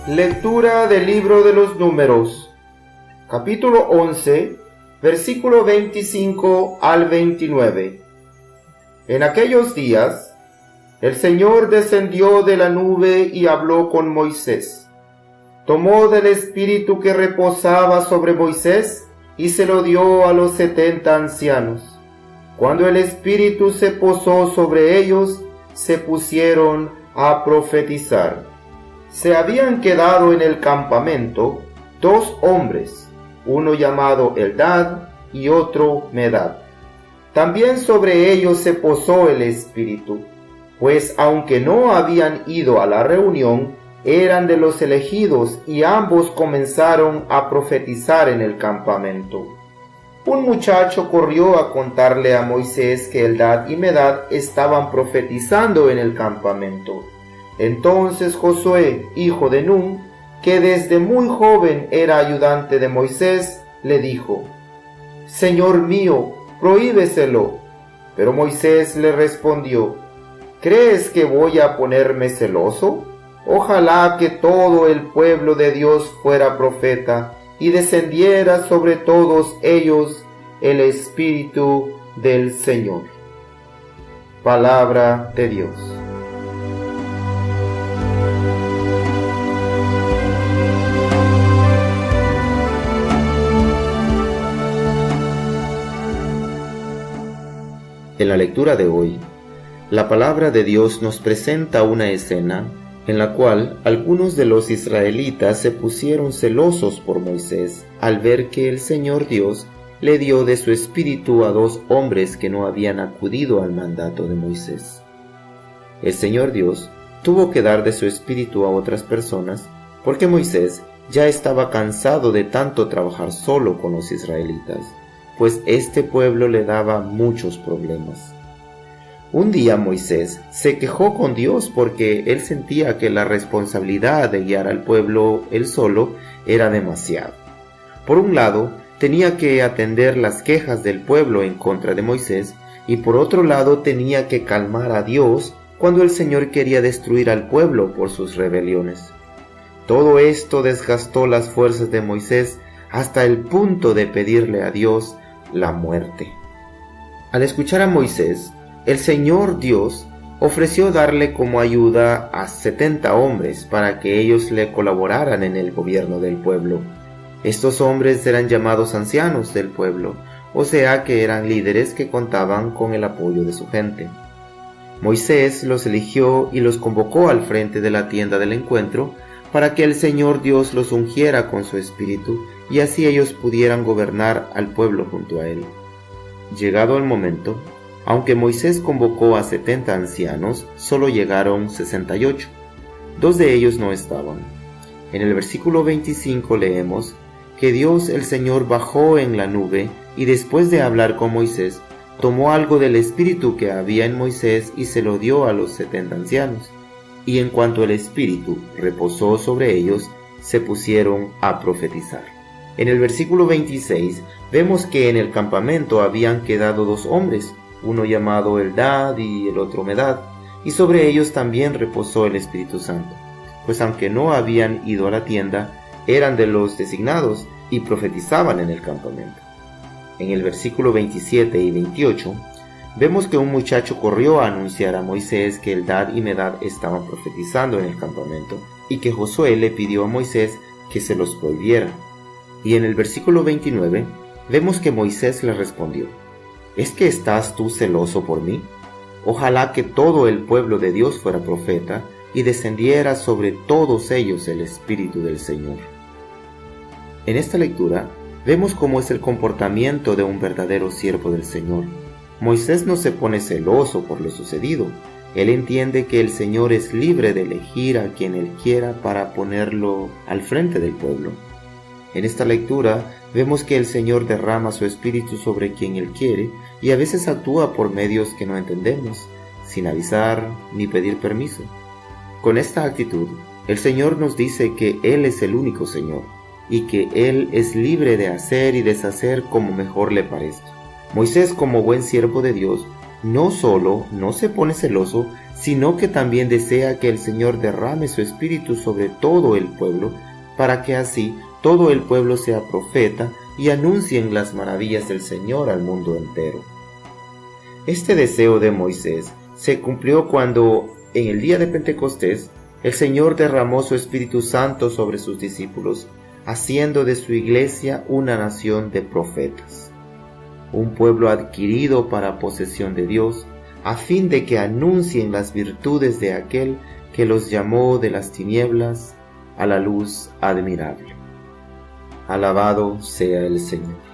Lectura del libro de los Números, capítulo 11, versículo 25 al 29. En aquellos días, el Señor descendió de la nube y habló con Moisés. Tomó del espíritu que reposaba sobre Moisés y se lo dio a los 70 ancianos. Cuando el espíritu se posó sobre ellos, se pusieron a profetizar. Se habían quedado en el campamento 2 hombres, uno llamado Eldad y otro Medad. También sobre ellos se posó el espíritu, pues aunque no habían ido a la reunión, eran de los elegidos y ambos comenzaron a profetizar en el campamento. Un muchacho corrió a contarle a Moisés que Eldad y Medad estaban profetizando en el campamento. Entonces Josué, hijo de Nun, que desde muy joven era ayudante de Moisés, le dijo: «Señor mío, prohíbeselo». Pero Moisés le respondió: «¿Crees que voy a ponerme celoso? Ojalá que todo el pueblo de Dios fuera profeta y descendiera sobre todos ellos el Espíritu del Señor». Palabra de Dios. En la lectura de hoy, la palabra de Dios nos presenta una escena en la cual algunos de los israelitas se pusieron celosos por Moisés al ver que el Señor Dios le dio de su espíritu a 2 hombres que no habían acudido al mandato de Moisés. El Señor Dios tuvo que dar de su espíritu a otras personas porque Moisés ya estaba cansado de tanto trabajar solo con los israelitas, pues este pueblo le daba muchos problemas. Un día Moisés se quejó con Dios porque él sentía que la responsabilidad de guiar al pueblo él solo era demasiado. Por un lado, tenía que atender las quejas del pueblo en contra de Moisés, y por otro lado tenía que calmar a Dios cuando el Señor quería destruir al pueblo por sus rebeliones. Todo esto desgastó las fuerzas de Moisés hasta el punto de pedirle a Dios la muerte. Al escuchar a Moisés, el Señor Dios ofreció darle como ayuda a 70 hombres para que ellos le colaboraran en el gobierno del pueblo. Estos hombres eran llamados ancianos del pueblo, o sea que eran líderes que contaban con el apoyo de su gente. Moisés los eligió y los convocó al frente de la tienda del encuentro para que el Señor Dios los ungiera con su espíritu y así ellos pudieran gobernar al pueblo junto a él. Llegado el momento, aunque Moisés convocó a 70 ancianos, solo llegaron 68. 2 de ellos no estaban. En el versículo 25 leemos que Dios el Señor bajó en la nube y después de hablar con Moisés, tomó algo del espíritu que había en Moisés y se lo dio a los 70 ancianos. Y en cuanto el espíritu reposó sobre ellos, se pusieron a profetizar. En el versículo 26 vemos que en el campamento habían quedado 2 hombres, uno llamado Eldad y el otro Medad, y sobre ellos también reposó el Espíritu Santo, pues aunque no habían ido a la tienda, eran de los designados y profetizaban en el campamento. En el versículo 27 y 28 vemos que un muchacho corrió a anunciar a Moisés que Eldad y Medad estaban profetizando en el campamento y que Josué le pidió a Moisés que se los prohibiera. Y en el versículo 29 vemos que Moisés le respondió: ¿Es que estás tú celoso por mí? Ojalá que todo el pueblo de Dios fuera profeta y descendiera sobre todos ellos el Espíritu del Señor. En esta lectura vemos cómo es el comportamiento de un verdadero siervo del Señor. Moisés no se pone celoso por lo sucedido. Él entiende que el Señor es libre de elegir a quien Él quiera para ponerlo al frente del pueblo. En esta lectura vemos que el Señor derrama su espíritu sobre quien Él quiere y a veces actúa por medios que no entendemos, sin avisar ni pedir permiso. Con esta actitud, el Señor nos dice que Él es el único Señor y que Él es libre de hacer y deshacer como mejor le parezca. Moisés, como buen siervo de Dios, no solo no se pone celoso, sino que también desea que el Señor derrame su espíritu sobre todo el pueblo, para que así todo el pueblo sea profeta y anuncien las maravillas del Señor al mundo entero. Este deseo de Moisés se cumplió cuando, en el día de Pentecostés, el Señor derramó su Espíritu Santo sobre sus discípulos, haciendo de su iglesia una nación de profetas, un pueblo adquirido para posesión de Dios, a fin de que anuncien las virtudes de aquel que los llamó de las tinieblas a la luz admirable. Alabado sea el Señor.